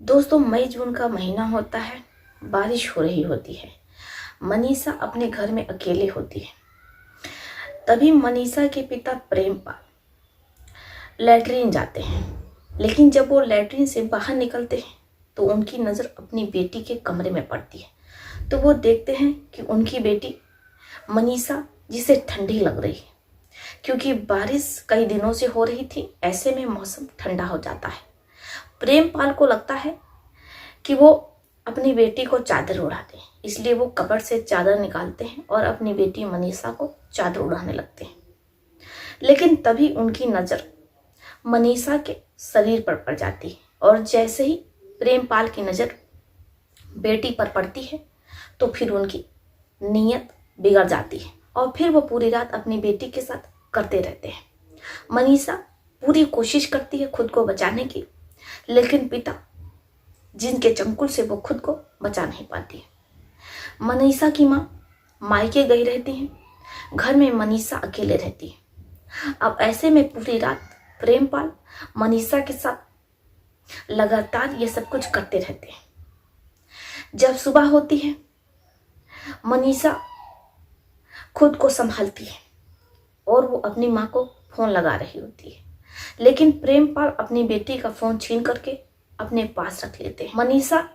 दोस्तों, मई जून का महीना होता है। बारिश हो रही होती है। मनीषा अपने घर में अकेले होती है। तभी मनीषा के पिता प्रेमपाल लैट्रिन जाते हैं। लेकिन जब वो लैट्रिन से बाहर निकलते हैं तो उनकी नज़र अपनी बेटी के कमरे में पड़ती है। तो वो देखते हैं कि उनकी बेटी मनीषा, जिसे ठंडी लग रही है क्योंकि बारिश कई दिनों से हो रही थी। ऐसे में मौसम ठंडा हो जाता है। प्रेमपाल को लगता है कि वो अपनी बेटी को चादर उड़ा दें, इसलिए वो कपड़ से चादर निकालते हैं और अपनी बेटी मनीषा को चादर उड़ाने लगते हैं। लेकिन तभी उनकी नज़र मनीषा के शरीर पर पड़ जाती है और जैसे ही प्रेमपाल की नज़र बेटी पर पड़ती है तो फिर उनकी नीयत बिगड़ जाती है और फिर वो पूरी रात अपनी बेटी के साथ करते रहते हैं। मनीषा पूरी कोशिश करती है खुद को बचाने की, लेकिन पिता जिनके चंगुल से वो खुद को बचा नहीं पाती है। मनीषा की माँ मायके गई रहती है। घर में मनीषा अकेले रहती है। अब ऐसे में पूरी रात प्रेमपाल मनीषा के साथ लगातार ये सब कुछ करते रहते हैं। जब सुबह होती है, मनीषा खुद को संभालती है और वो अपनी माँ को फोन लगा रही होती है, लेकिन प्रेमपाल अपनी बेटी का फोन छीन करके अपने पास रख लेते हैं। मनीषा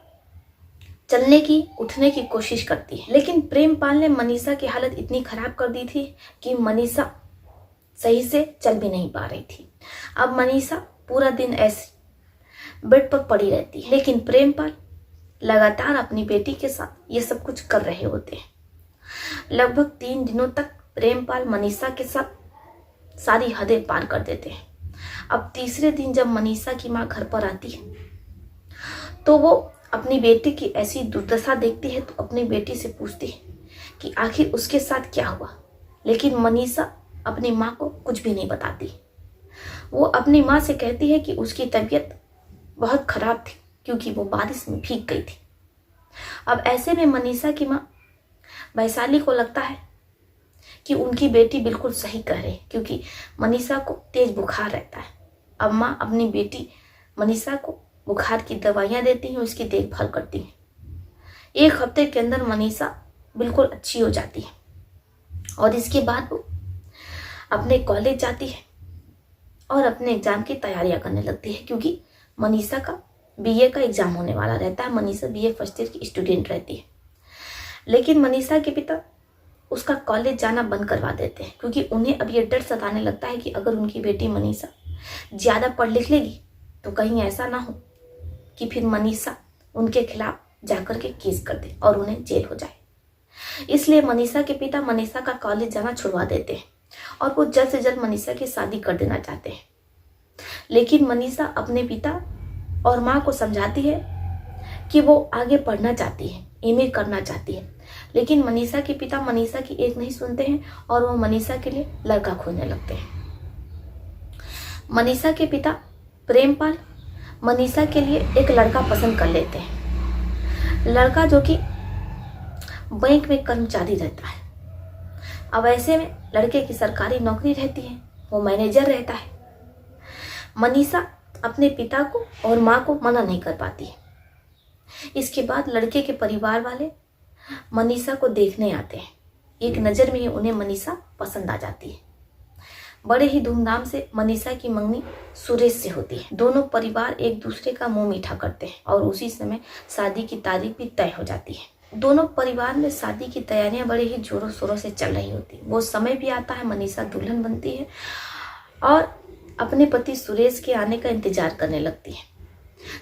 चलने की, उठने की कोशिश करती है, लेकिन प्रेमपाल ने मनीषा की हालत इतनी खराब कर दी थी कि मनीषा सही से चल भी नहीं पा रही थी। अब मनीषा पूरा दिन ऐसे बेड पर पड़ी रहती है, लेकिन प्रेमपाल लगातार अपनी बेटी के साथ ये सब कुछ कर रहे होते हैं। लगभग 3 दिनों तक प्रेमपाल मनीषा के साथ सारी हदें पार कर देते हैं। अब तीसरे दिन जब मनीषा की माँ घर पर आती है तो वो अपनी बेटी की ऐसी दुर्दशा देखती है तो अपनी बेटी से पूछती है कि आखिर उसके साथ क्या हुआ। लेकिन मनीषा अपनी माँ को कुछ भी नहीं बताती। वो अपनी माँ से कहती है कि उसकी तबीयत बहुत खराब थी क्योंकि वो बारिश में भीग गई थी। अब ऐसे में मनीषा की माँ वैशाली को लगता है कि उनकी बेटी बिल्कुल सही कह रही है क्योंकि मनीषा को तेज बुखार रहता है। अब माँ अपनी बेटी मनीषा को बुखार की दवाइयाँ देती हैं, उसकी देखभाल करती हैं। 1 हफ्ते के अंदर मनीषा बिल्कुल अच्छी हो जाती है और इसके बाद वो अपने कॉलेज जाती है और अपने एग्ज़ाम की तैयारियां करने लगती है क्योंकि मनीषा का बीए का एग्ज़ाम होने वाला रहता है। मनीषा बीए फर्स्ट ईयर की स्टूडेंट रहती है, लेकिन मनीषा के पिता उसका कॉलेज जाना बंद करवा देते हैं क्योंकि उन्हें अब ये डर सताने लगता है कि अगर उनकी बेटी मनीषा ज़्यादा पढ़ लिख लेगी तो कहीं ऐसा ना हो कि फिर मनीषा उनके खिलाफ जाकर के केस कर दे और उन्हें जेल हो जाए। इसलिए मनीषा के पिता मनीषा का कॉलेज जाना छुड़वा देते हैं और वो जल्द से जल्द मनीषा की शादी कर देना चाहते हैं। लेकिन मनीषा अपने पिता और माँ को समझाती है कि वो आगे पढ़ना चाहती है, एमए करना चाहती है, लेकिन मनीषा के पिता मनीषा की एक नहीं सुनते हैं और वो मनीषा के लिए लड़का खोजने लगते हैं। मनीषा के पिता प्रेमपाल मनीषा के लिए एक लड़का पसंद कर लेते हैं, लड़का जो कि बैंक में कर्मचारी रहता है। अब ऐसे में लड़के की सरकारी नौकरी रहती है, वो मैनेजर रहता है। मनीषा अपने पिता को और माँ को मना नहीं कर पाती है। इसके बाद लड़के के परिवार वाले मनीषा को देखने आते हैं। एक नज़र में ही उन्हें मनीषा पसंद आ जाती है। बड़े ही धूमधाम से मनीषा की मंगनी सुरेश से होती है। दोनों परिवार एक दूसरे का मुंह मीठा करते हैं और उसी समय शादी की तारीख भी तय हो जाती है। दोनों परिवार में शादी की तैयारियां बड़े ही जोरों शोरों से चल रही होती है। वो समय भी आता है, मनीषा दुल्हन बनती है और अपने पति सुरेश के आने का इंतजार करने लगती है।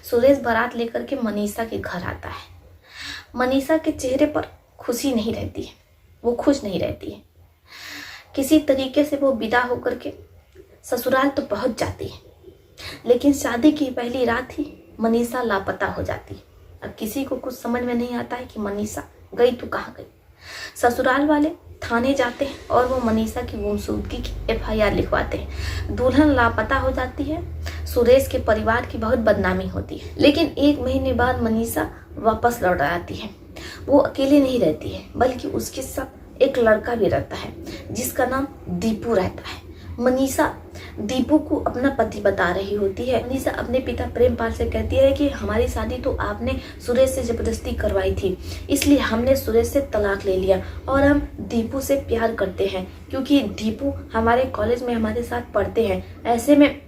सुरेश बारात लेकर के मनीषा के घर आता है। मनीषा के चेहरे पर खुशी नहीं रहती है, वो खुश नहीं रहती है। किसी तरीके से वो विदा होकर के ससुराल तो पहुंच जाती है, लेकिन शादी की पहली रात ही मनीषा लापता हो जाती है। अब किसी को कुछ समझ में नहीं आता है कि मनीषा गई तो कहाँ गई। ससुराल वाले थाने जाते हैं और वो मनीषा की गुमशुदगी की एफआईआर लिखवाते हैं। दुल्हन लापता हो जाती है। सुरेश के परिवार की बहुत बदनामी होती है, लेकिन 1 महीने बाद मनीषा वापस लौट आती है। वो अकेले नहीं रहती है, बल्कि उसके साथ एक लड़का भी रहता है जिसका नाम दीपू रहता है। मनीषा दीपू को अपना पति बता रही होती है। मनीषा अपने पिता प्रेमपाल से कहती है कि हमारी शादी तो आपने सुरेश से जबरदस्ती करवाई थी, इसलिए हमने सुरेश से तलाक ले लिया और हम दीपू से प्यार करते हैं, क्योंकि दीपू हमारे कॉलेज में हमारे साथ पढ़ते हैं। ऐसे में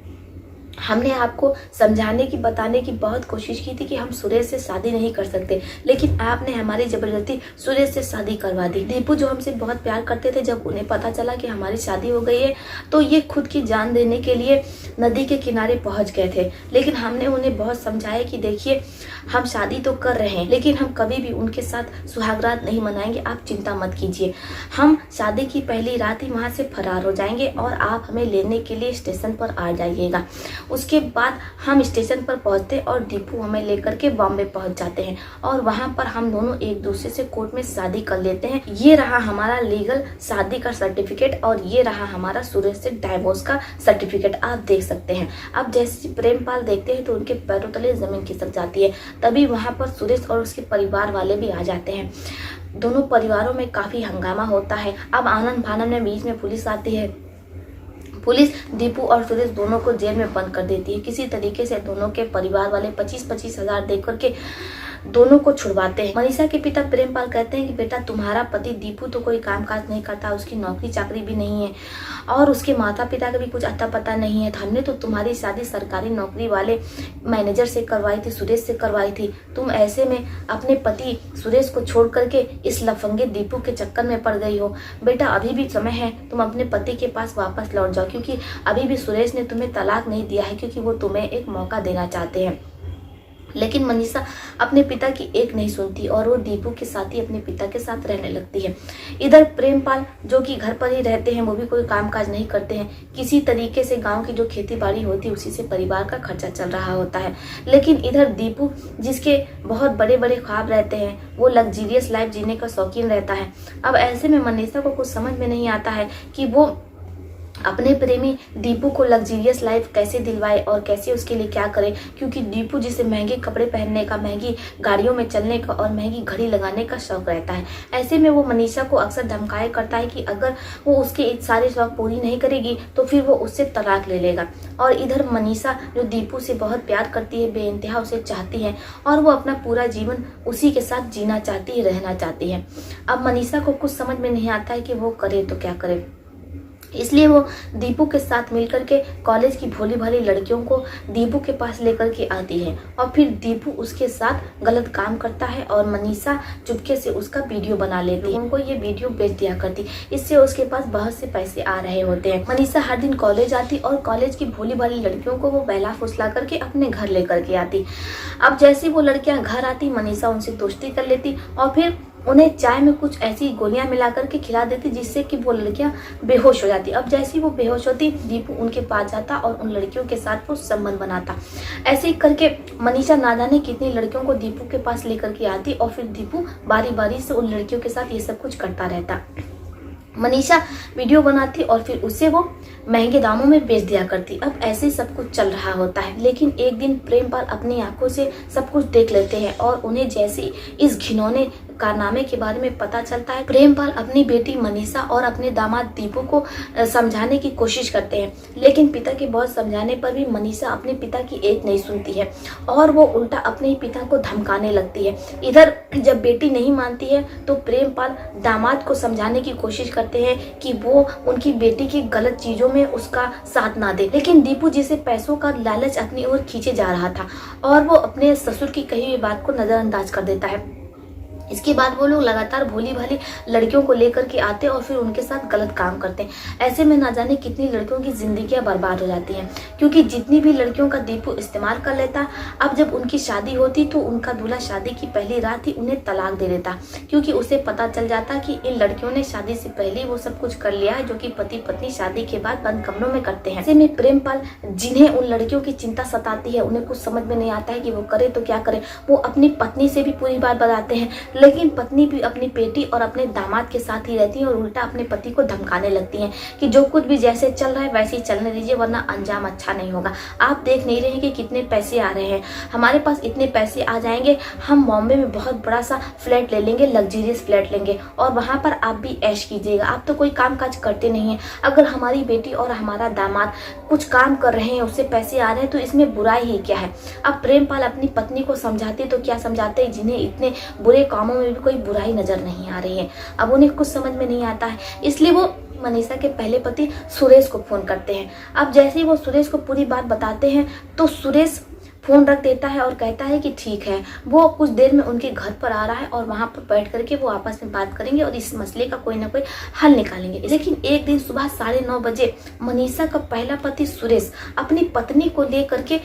हमने आपको समझाने की बताने की बहुत कोशिश की थी कि हम सुरेश से शादी नहीं कर सकते, लेकिन आपने हमारी जबरदस्ती सुरेश से शादी करवा दी। दीपू जो हमसे बहुत प्यार करते थे, जब उन्हें पता चला कि हमारी शादी हो गई है तो ये खुद की जान देने के लिए नदी के किनारे पहुंच गए थे। लेकिन हमने उन्हें बहुत समझाया कि देखिए, हम शादी तो कर रहे हैं, लेकिन हम कभी भी उनके साथ सुहागरात नहीं मनाएंगे, आप चिंता मत कीजिए। हम शादी की पहली रात ही वहाँ से फरार हो जाएंगे और आप हमें लेने के लिए स्टेशन पर आ जाइएगा। उसके बाद हम स्टेशन पर पहुंचते और दीपू हमें लेकर के बॉम्बे पहुंच जाते हैं और वहां पर हम दोनों एक दूसरे से कोर्ट में शादी कर लेते हैं। ये रहा हमारा लीगल शादी का सर्टिफिकेट और ये रहा हमारा सुरेश से डाइवोर्स का सर्टिफिकेट, आप देख सकते हैं। अब जैसे प्रेमपाल देखते हैं तो उनके पैरों तले जमीन खिसक जाती है। तभी वहां पर सुरेश और उसके परिवार वाले भी आ जाते हैं। दोनों परिवारों में काफी हंगामा होता है। अब आनंद फानन में बीच में पुलिस आती है। पुलिस दीपू और सुरेश दोनों को जेल में बंद कर देती है। किसी तरीके से दोनों के परिवार वाले 25-25 हजार दे करके दोनों को छुड़वाते हैं। मनीषा के पिता प्रेमपाल कहते हैं कि बेटा, तुम्हारा पति दीपू तो कोई कामकाज नहीं करता, उसकी नौकरी चाकरी भी नहीं है और उसके माता पिता का भी कुछ अता पता नहीं है। हमने तो तुम्हारी शादी सरकारी नौकरी वाले मैनेजर से करवाई थी, सुरेश से करवाई थी। तुम ऐसे में अपने पति सुरेश को छोड़ करके इस लफंगे दीपू के चक्कर में पड़ गई हो। बेटा, अभी भी समय है, तुम अपने पति के पास वापस लौट जाओ, क्योंकि अभी भी सुरेश ने तुम्हें तलाक नहीं दिया है, क्योंकि वो तुम्हें एक मौका देना चाहते हैं। लेकिन मनीषा अपने पिता की एक नहीं सुनती और वो दीपू के साथ ही अपने पिता के साथ रहने लगती है। इधर प्रेमपाल जो कि घर पर ही रहते हैं, वो भी कोई कामकाज नहीं करते हैं। किसी तरीके से गांव की जो खेती बाड़ी होती है उसी से परिवार का खर्चा चल रहा होता है। लेकिन इधर दीपू, जिसके बहुत बड़े बड़े ख्वाब रहते हैं, वो लग्जीरियस लाइफ जीने का शौकीन रहता है। अब ऐसे में मनीषा को कुछ समझ में नहीं आता है कि वो अपने प्रेमी दीपू को लग्जीरियस लाइफ कैसे दिलवाए और कैसे उसके लिए क्या करे, क्योंकि दीपू जिसे महंगे कपड़े पहनने का, महंगी गाड़ियों में चलने का और महंगी घड़ी लगाने का शौक रहता है। ऐसे में वो मनीषा को अक्सर धमकाया करता है कि अगर वो उसके सारे शौक पूरी नहीं करेगी तो फिर वो उससे तलाक ले लेगा। और इधर मनीषा जो दीपू से बहुत प्यार करती है, बेइंतहा उसे चाहती है और वो अपना पूरा जीवन उसी के साथ जीना चाहती है, रहना चाहती है। अब मनीषा को कुछ समझ में नहीं आता है कि वो करे तो क्या करे, इसलिए वो दीपू के साथ मिलकर के कॉलेज की भोली भाली लड़कियों को दीपू के पास लेकर के आती है और फिर दीपू उसके साथ गलत काम करता है और मनीषा चुपके से उसका वीडियो बना लेती है, उनको ये वीडियो बेच दिया करती। इससे उसके पास बहुत से पैसे आ रहे होते हैं। मनीषा हर दिन कॉलेज आती और कॉलेज की भोली भाली लड़कियों को वो बहला फुसला करके अपने घर लेकर के आती। अब जैसी वो लड़कियां घर आती, मनीषा उनसे दोस्ती कर लेती और फिर उन्हें चाय में कुछ ऐसी गोलियां मिला करके खिला देती जिससे कि वो लड़कियां बेहोश हो जाती। अब जैसी वो बेहोश होती, दीपू उनके पास जाता और उन लड़कियों के साथ वो संबंध बनाता। ऐसे ही करके मनीषा ना जाने कितनी लड़कियों को दीपू के पास लेकर के आती और फिर दीपू बारी बारी से उन लड़कियों के साथ ये सब कुछ करता रहता। मनीषा वीडियो बनाती और फिर उसे वो महंगे दामों में बेच दिया करती। अब ऐसे सब कुछ चल रहा होता है। लेकिन एक दिन प्रेमपाल अपनी आंखों से सब कुछ देख लेते हैं और उन्हें जैसे इस घिनौने कारनामे के बारे में पता चलता है, प्रेमपाल अपनी बेटी मनीषा और अपने दामाद दीपू को समझाने की कोशिश करते हैं। लेकिन पिता के बहुत समझाने पर भी मनीषा अपने पिता की एक नहीं सुनती है और वो उल्टा अपने पिता को धमकाने लगती है। इधर जब बेटी नहीं मानती है तो प्रेमपाल दामाद को समझाने की कोशिश करते हैं कि वो उनकी बेटी की गलत चीजों में उसका साथ ना दे। लेकिन दीपू, जिसे पैसों का लालच अपनी ओर खींचे जा रहा था, और वो अपने ससुर की कही हुई बात को नजरअंदाज कर देता है। इसके बाद वो लोग लगातार भोली भाली लड़कियों को लेकर के आते और फिर उनके साथ गलत काम करते हैं। ऐसे में ना जाने कितनी लड़कियों की जिंदगियां बर्बाद हो जाती हैं, क्योंकि जितनी भी लड़कियों का दीपू इस्तेमाल कर लेता, अब जब उनकी शादी होती तो उनका दूल्हा शादी की पहली रात ही उन्हें तलाक दे देता, क्योंकि उसे पता चल जाता कि इन लड़कियों ने शादी से पहले वो सब कुछ कर लिया है जो कि पति पत्नी शादी के बाद बंद कमरों में करते हैं। ऐसे में प्रेमपाल, जिन्हें उन लड़कियों की चिंता सताती है, उन्हें कुछ समझ में नहीं आता है कि वो करे तो क्या करे। वो अपनी पत्नी से भी पूरी बात बताते हैं, लेकिन पत्नी भी अपनी बेटी और अपने दामाद के साथ ही रहती है और उल्टा अपने पति को धमकाने लगती हैं कि जो कुछ भी जैसे चल रहा है वैसे ही चलने दीजिए, वरना अंजाम अच्छा नहीं होगा। आप देख नहीं रहे हैं कि कितने पैसे आ रहे हैं, हमारे पास इतने पैसे आ जाएंगे, हम बॉम्बे में बहुत बड़ा सा फ्लैट ले लेंगे, लग्जरियस फ्लैट लेंगे और वहां पर आप भी ऐश कीजिएगा। आप तो कोई काम काज करते नहीं है, अगर हमारी बेटी और हमारा दामाद कुछ काम कर रहे हैं, उससे पैसे आ रहे हैं, तो इसमें बुराई ही क्या है। अब प्रेमपाल अपनी पत्नी को समझाते तो क्या समझाते, जिन्हें इतने बुरे कामों में भी कोई बुराई नजर नहीं आ रही है। अब उन्हें कुछ समझ में नहीं आता है, इसलिए वो मनीषा के पहले पति सुरेश को फोन करते हैं। अब जैसे ही वो सुरेश को पूरी बात बताते हैं तो सुरेश फोन रख देता है और कहता है कि ठीक है, वो कुछ देर में उनके घर पर आ रहा है और वहां पर बैठ करके वो आपस में बात करेंगे और इस मसले का कोई ना कोई हल निकालेंगे। लेकिन एक दिन सुबह 9:30 बजे मनीषा का पहला पति सुरेश अपनी पत्नी को लेकर के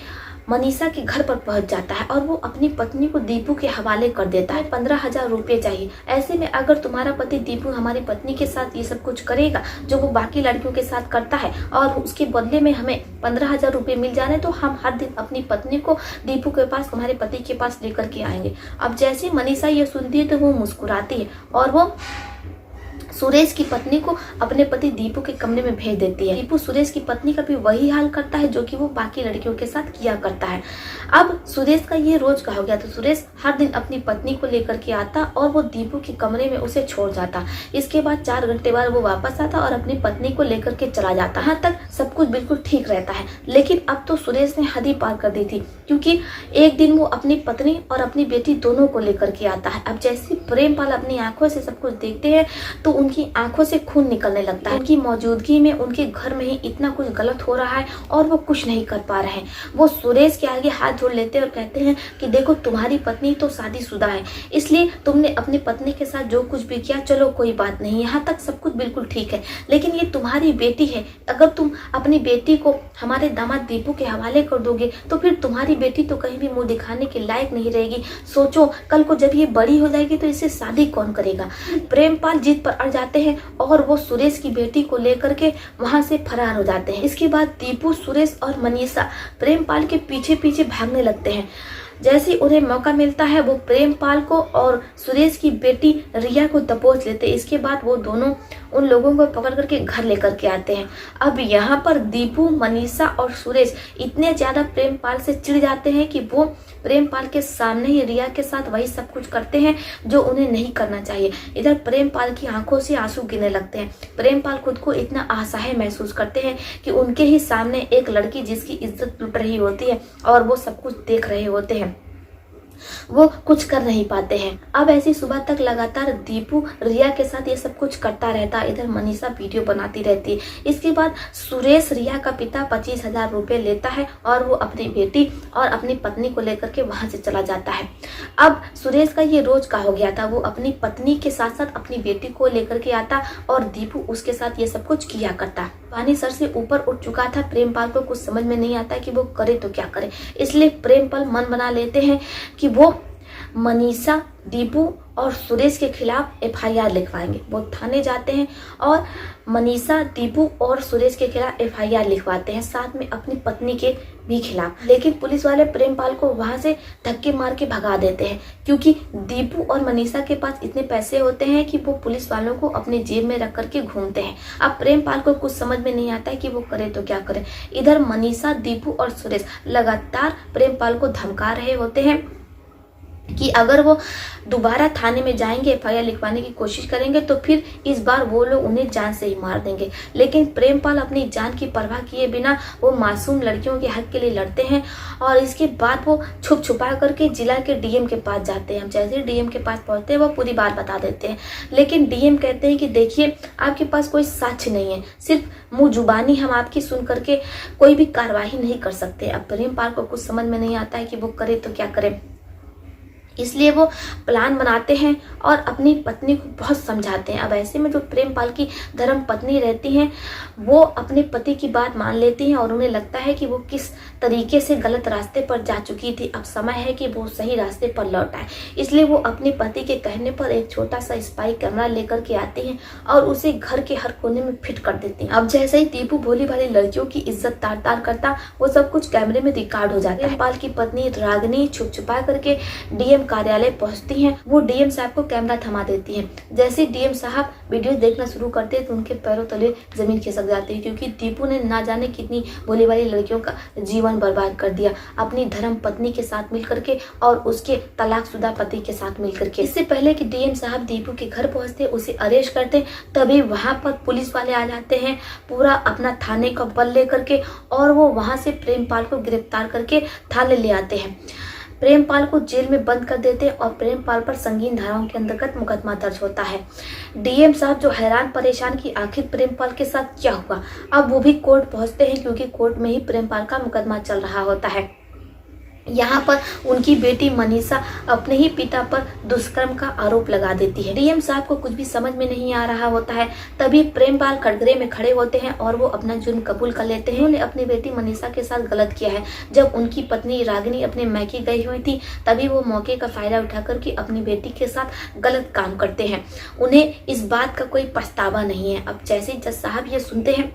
मनीषा के घर पर पहुंच जाता है और वो अपनी पत्नी को दीपू के हवाले कर देता है। 15,000 रुपये चाहिए। ऐसे में अगर तुम्हारा पति दीपू हमारी पत्नी के साथ ये सब कुछ करेगा जो वो बाकी लड़कियों के साथ करता है और उसके बदले में हमें 15,000 रुपये मिल जाने, तो हम हर दिन अपनी पत्नी को दीपू के पास, तुम्हारे पति के पास लेकर के आएंगे। अब जैसे मनीषा ये सुनती है तो वो मुस्कुराती है और वो सुरेश की पत्नी को अपने पति दीपू के कमरे में भेज देती है। दीपू सुरेश की पत्नी का भी वही हाल करता है जो कि वो बाकी लड़कियों के साथ किया करता है। अब सुरेश का ये रोज का हो गया, तो सुरेश हर दिन अपनी पत्नी को लेकर के आता और वो दीपू के कमरे में उसे छोड़ जाता। इसके बाद 4 घंटे बाद वो वापस आता और अपनी पत्नी को लेकर के चला जाता। यहाँ तक सब कुछ बिल्कुल ठीक रहता है, लेकिन अब तो सुरेश ने हद ही पार कर दी थी, क्योंकि एक दिन वो अपनी पत्नी और अपनी बेटी दोनों को लेकर के आता है। अब जैसे प्रेमपाल अपनी आंखों से सब कुछ देखते हैं तो उनकी आंखों से खून निकलने लगता है। उनकी मौजूदगी में उनके घर में ही इतना कुछ गलत हो रहा है और वो कुछ नहीं कर पा रहे हैं। वो सुरेश के आगे हाथ जोड़ लेते हैं और कहते हैं कि देखो, तुम्हारी पत्नी तो शादीशुदा है, इसलिए तुमने अपनी पत्नी के साथ जो कुछ भी किया, चलो कोई बात नहीं, यहाँ तक सब कुछ बिल्कुल ठीक है, लेकिन ये तुम्हारी बेटी है। अगर तुम अपनी बेटी को हमारे दामाद दीपू के हवाले कर दोगे तो फिर तुम्हारी बेटी तो कहीं भी मुंह दिखाने के लायक नहीं रहेगी। सोचो, कल को जब ये बड़ी हो जाएगी तो इसे शादी कौन करेगा। प्रेमपाल जिद पर अड़ जाते हैं और वो सुरेश की बेटी को लेकर के वहां से फरार हो जाते हैं। इसके बाद दीपू, सुरेश और मनीषा प्रेमपाल के पीछे पीछे भागने लगते हैं। जैसे उन्हें मौका मिलता है वो प्रेमपाल को और सुरेश की बेटी रिया को दबोच लेते हैं। इसके बाद वो दोनों उन लोगों को पकड़ करके घर लेकर के आते हैं। अब यहाँ पर दीपू, मनीषा और सुरेश इतने ज्यादा प्रेमपाल से चिढ़ जाते हैं कि वो प्रेमपाल के सामने ही रिया के साथ वही सब कुछ करते हैं जो उन्हें नहीं करना चाहिए। इधर प्रेमपाल की आंखों से आंसू गिरने लगते हैं। प्रेमपाल खुद को इतना असहाय महसूस करते हैं कि उनके ही सामने एक लड़की जिसकी इज्जत लुट रही होती है और वो सब कुछ देख रहे होते हैं, वो कुछ कर नहीं पाते हैं। अब ऐसी सुबह तक लगातार दीपू रिया के साथ ये सब कुछ करता रहता है। इधर मनीषा वीडियो बनाती रहती है। इसके बाद सुरेश, रिया का पिता, 25,000 रुपये लेता है और वो अपनी बेटी और अपनी पत्नी को लेकर के वहां से चला जाता है। अब सुरेश का ये रोज का हो गया था, वो अपनी पत्नी के साथ साथ अपनी बेटी को लेकर के आता और दीपू उसके साथ ये सब कुछ किया करता। पानी सर से ऊपर उठ चुका था। प्रेमपाल को कुछ समझ में नहीं आता कि वो करे तो क्या करे, इसलिए प्रेमपाल मन बना लेते हैं कि वो मनीषा, दीपू और सुरेश के खिलाफ FIR लिखवाएंगे। वो थाने जाते हैं और मनीषा, दीपू और सुरेश के खिलाफ FIR लिखवाते हैं, साथ में अपनी पत्नी के भी खिलाफ। लेकिन पुलिस वाले प्रेमपाल को वहां से धक्के मार के भगा देते हैं, क्योंकि दीपू और मनीषा के पास इतने पैसे होते हैं कि वो पुलिस वालों को अपने जेब में रख करके घूमते हैं। अब प्रेमपाल को कुछ समझ में नहीं आता है कि वो करे तो क्या करे। इधर मनीषा, दीपू और सुरेश लगातार प्रेमपाल को धमका रहे होते हैं कि अगर वो दोबारा थाने में जाएंगे, FIR लिखवाने की कोशिश करेंगे तो फिर इस बार वो लोग उन्हें जान से ही मार देंगे। लेकिन प्रेमपाल अपनी जान की परवाह किए बिना वो मासूम लड़कियों के हक के लिए लड़ते हैं और इसके बाद वो छुप छुपा करके जिला के DM के पास जाते हैं। जैसे ही DM के पास पहुंचते हैं वो पूरी बात बता देते हैं, लेकिन DM कहते हैं कि देखिए, आपके पास कोई साक्ष्य नहीं है, सिर्फ मुँह जुबानी हम आपकी सुन करके कोई भी कार्रवाई नहीं कर सकते। अब प्रेमपाल को कुछ समझ में नहीं आता है कि वो करे तो क्या करे, इसलिए वो प्लान बनाते हैं और अपनी पत्नी को बहुत समझाते हैं। अब ऐसे में जो प्रेमपाल की धर्म पत्नी रहती हैं वो अपने पति की बात मान लेती हैं और उन्हें लगता है कि वो किस तरीके से गलत रास्ते पर जा चुकी थी, अब समय है कि वो सही रास्ते पर लौट आए। इसलिए वो अपने पति के कहने पर एक छोटा सा स्पाई कैमरा लेकर के आती हैं और उसे घर के हर कोने में फिट कर देती हैं। अब जैसे ही दीपू भोली भाली लड़कियों की इज्जत तार तार करता, वो सब कुछ कैमरे में रिकॉर्ड हो जाता है। प्रेमपाल की पत्नी रागिनी छुप छुपा करके DM कार्यालय पहुंचती हैं वो डीएम साहब को कैमरा थमा देती हैं। जैसे डीएम साहब वीडियो देखना शुरू करते हैं तो उनके पैरों तले जमीन खिसक जाती है, क्योंकि दीपू ने ना जाने कितनी भोली वाली लड़कियों का जीवन बर्बाद कर दिया अपनी धर्म पत्नी के साथ मिलकर के और उसके तलाकशुदा पति के साथ मिलकर के। इससे पहले कि डीएम साहब दीपू के घर पहुंचते उसे अरेस्ट करते, तभी वहां पर पुलिस वाले आ जाते हैं पूरा अपना थाने का बल लेकर के, और वो वहां से प्रेमपाल को गिरफ्तार करके थाने ले आते हैं। प्रेमपाल को जेल में बंद कर देते हैं और प्रेमपाल पर संगीन धाराओं के अंतर्गत मुकदमा दर्ज होता है। डीएम साहब जो हैरान परेशान कि आखिर प्रेमपाल के साथ क्या हुआ, अब वो भी कोर्ट पहुंचते हैं, क्योंकि कोर्ट में ही प्रेमपाल का मुकदमा चल रहा होता है। यहाँ पर उनकी बेटी मनीषा अपने ही पिता पर दुष्कर्म का आरोप लगा देती है। डीएम साहब को कुछ भी समझ में नहीं आ रहा होता है, तभी प्रेमपाल कटघरे में खड़े होते हैं और वो अपना जुर्म कबूल कर लेते हैं। उन्होंने अपनी बेटी मनीषा के साथ गलत किया है। जब उनकी पत्नी रागिनी अपने मैके गई हुई थी, तभी वो मौके का फायदा उठा करके अपनी बेटी के साथ गलत काम करते हैं। उन्हें इस बात का कोई पछतावा नहीं है। अब जैसे जज साहब ये सुनते हैं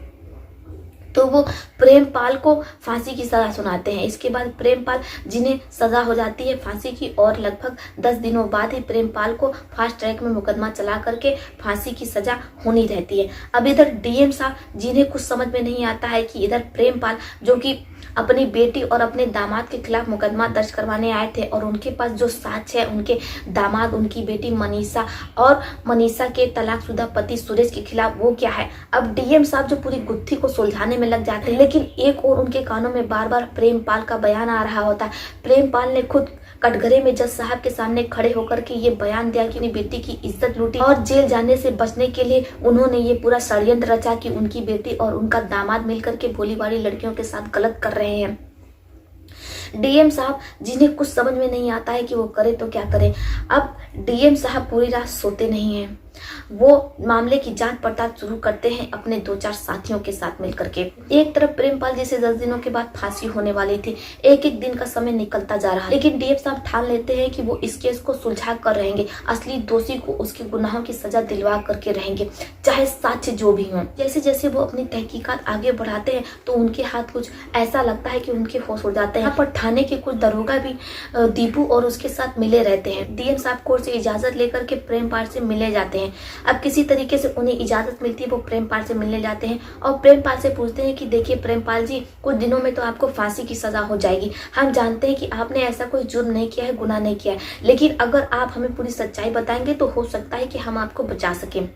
तो वो प्रेमपाल को फांसी की सजा सुनाते हैं। इसके बाद प्रेमपाल जिन्हें सजा हो जाती है फांसी की, और लगभग 10 दिनों बाद ही प्रेमपाल को फास्ट ट्रैक में मुकदमा चला करके फांसी की सजा होनी रहती है। अब इधर डीएम साहब जिन्हें कुछ समझ में नहीं आता है कि इधर प्रेमपाल जो कि अपनी बेटी और अपने दामाद के खिलाफ मुकदमा दर्ज करवाने आए थे, और उनके पास जो साक्ष्य है उनके दामाद, उनकी बेटी मनीषा और मनीषा के तलाकशुदा पति सुरेश के खिलाफ, वो क्या है। अब डीएम साहब जो पूरी गुत्थी को सुलझाने में लग जाते हैं, लेकिन एक और उनके कानों में बार बार प्रेमपाल का बयान आ रहा होता है। प्रेमपाल ने खुद कटघरे में जज साहब के सामने खड़े होकर के ये बयान दिया कि अपनी बेटी की इज्जत लूटी, और जेल जाने से बचने के लिए उन्होंने ये पूरा षड्यंत्र रचा कि उनकी बेटी और उनका दामाद मिलकर के भोली भाली लड़कियों के साथ गलत कर रहे हैं। डीएम साहब जिन्हें कुछ समझ में नहीं आता है कि वो करे तो क्या करे। अब डीएम साहब पूरी रात सोते नहीं हैं, वो मामले की जांच पड़ताल शुरू करते हैं अपने 2-4 साथियों के साथ मिलकर के। एक तरफ प्रेमपाल जिसे 10 दिनों के बाद फांसी होने वाली थी, एक एक दिन का समय निकलता जा रहा है, लेकिन डीएम साहब ठान लेते हैं कि वो इस केस को सुलझा कर रहेंगे, असली दोषी को उसके गुनाहों की सजा दिलवा करके रहेंगे, चाहे साक्ष्य जो भी हों। जैसे जैसे वो अपनी तहकीकात आगे बढ़ाते हैं तो उनके हाथ कुछ ऐसा लगता है कि उनके होश उड़ जाते हैं। यहाँ पर थाने के कुछ दरोगा भी दीपू और उसके साथ मिले रहते हैं। डीएम साहब कोर्ट से इजाजत लेकर के प्रेमपाल से मिले जाते हैं। अब किसी तरीके से उन्हें इजाजत मिलती है, वो प्रेमपाल से मिलने जाते हैं और प्रेमपाल से पूछते हैं कि देखिए प्रेमपाल जी, कुछ दिनों में तो आपको फांसी की सजा हो जाएगी। हम जानते हैं कि आपने ऐसा कोई जुर्म नहीं किया है, गुनाह नहीं किया है, लेकिन अगर आप हमें पूरी सच्चाई बताएंगे तो हो सकता है कि हम आपको बचा सकें।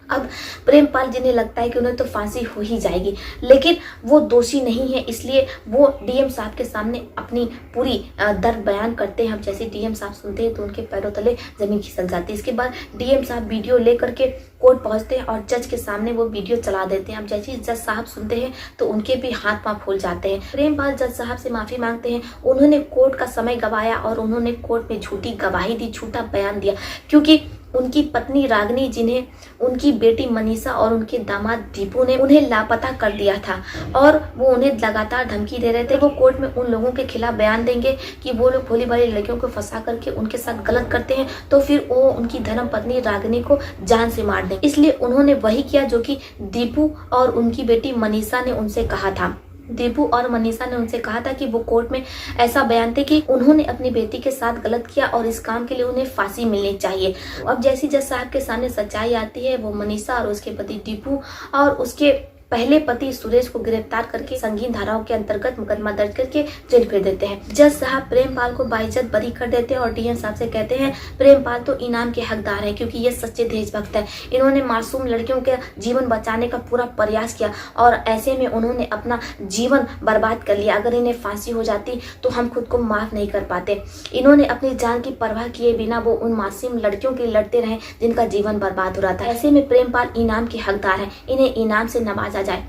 अब प्रेमपाल जिन्हें लगता है कि उन्हें तो फांसी हो ही जाएगी, लेकिन वो दोषी नहीं है, इसलिए वो डीएम साहब के सामने अपनी पूरी दर्द बयान करते हैं। अब जैसे डीएम साहब सुनते हैं तो उनके पैरों तले जमीन खिसक जाती है। इसके बाद डीएम साहब वीडियो लेकर के कोर्ट पहुंचते हैं और जज के सामने वो वीडियो चला देते हैं। अब जैसे जज साहब सुनते हैं तो उनके भी हाथ पांव फूल जाते हैं। प्रेमपाल जज साहब से माफी मांगते हैं, उन्होंने कोर्ट का समय गवाया और उन्होंने कोर्ट में झूठी गवाही दी, झूठा बयान दिया, क्योंकि उनकी पत्नी रागिनी, जिन्हें उनकी बेटी मनीषा और उनके दामाद दीपू ने उन्हें लापता कर दिया था और वो उन्हें लगातार धमकी दे रहे थे। वो कोर्ट में उन लोगों के खिलाफ बयान देंगे कि वो लोग भोली भाली लड़कियों को फंसा करके उनके साथ गलत करते हैं, तो फिर वो उनकी धर्म पत्नी रागिनी को जान से मार दें। इसलिए उन्होंने वही किया जो कि दीपू और उनकी बेटी मनीषा ने उनसे कहा था। दीपू और मनीषा ने उनसे कहा था कि वो कोर्ट में ऐसा बयान थे कि उन्होंने अपनी बेटी के साथ गलत किया और इस काम के लिए उन्हें फांसी मिलनी चाहिए। अब जैसी जज साहब के सामने सच्चाई आती है, वो मनीषा और उसके पति दीपू और उसके पहले पति सुरेश को गिरफ्तार करके संगीन धाराओं के अंतर्गत मुकदमा दर्ज करके जेल भेज देते हैं। जज साहब प्रेमपाल को बाइज्जत बरी कर देते हैं और डीएम साहब से कहते हैं प्रेमपाल तो इनाम के हकदार है, क्योंकि ये सच्चे देशभक्त है। इन्होंने मासूम लड़कियों के जीवन बचाने का पूरा प्रयास किया और ऐसे में उन्होंने अपना जीवन बर्बाद कर लिया। अगर इन्हें फांसी हो जाती तो हम खुद को माफ नहीं कर पाते। इन्होंने अपनी जान की परवाह किए बिना वो उन मासूम लड़कियों के लिए लड़ते रहे जिनका जीवन बर्बाद हो रहा था। ऐसे में प्रेमपाल इनाम के हकदार है, इन्हें इनाम से नवाजा जाए।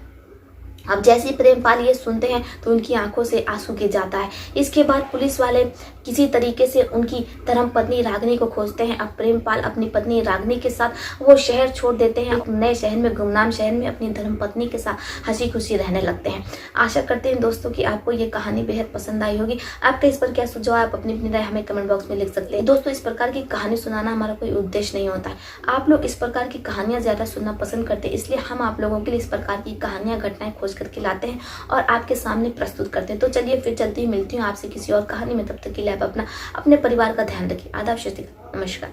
अब जैसे प्रेमपाल ये सुनते हैं तो उनकी आंखों से आंसू गिर जाता है। इसके बाद पुलिस वाले किसी तरीके से उनकी धर्मपत्नी रागिनी को खोजते हैं। अब प्रेमपाल अपनी पत्नी रागिनी के साथ वो शहर छोड़ देते हैं, नए शहर में, गुमनाम शहर में अपनी धर्मपत्नी के साथ हंसी खुशी रहने लगते हैं। आशा करते हैं दोस्तों कि आपको ये कहानी बेहद पसंद आई होगी। आपका इस पर क्या सुझाव, आप अपनी अपनी राय हमें कमेंट बॉक्स में लिख सकते हैं। दोस्तों, इस प्रकार की कहानी सुनाना हमारा कोई उद्देश्य नहीं होता है। आप लोग इस प्रकार की कहानियां ज्यादा सुनना पसंद करते हैं, इसलिए हम आप लोगों के लिए इस प्रकार की कहानियां, घटनाएं खोज करके लाते हैं और आपके सामने प्रस्तुत करते हैं। तो चलिए फिर चलती हुई मिलती हूँ आपसे किसी और कहानी में। तब तक के लिए आप अपने परिवार का ध्यान रखिए। आदाब, नमस्कार।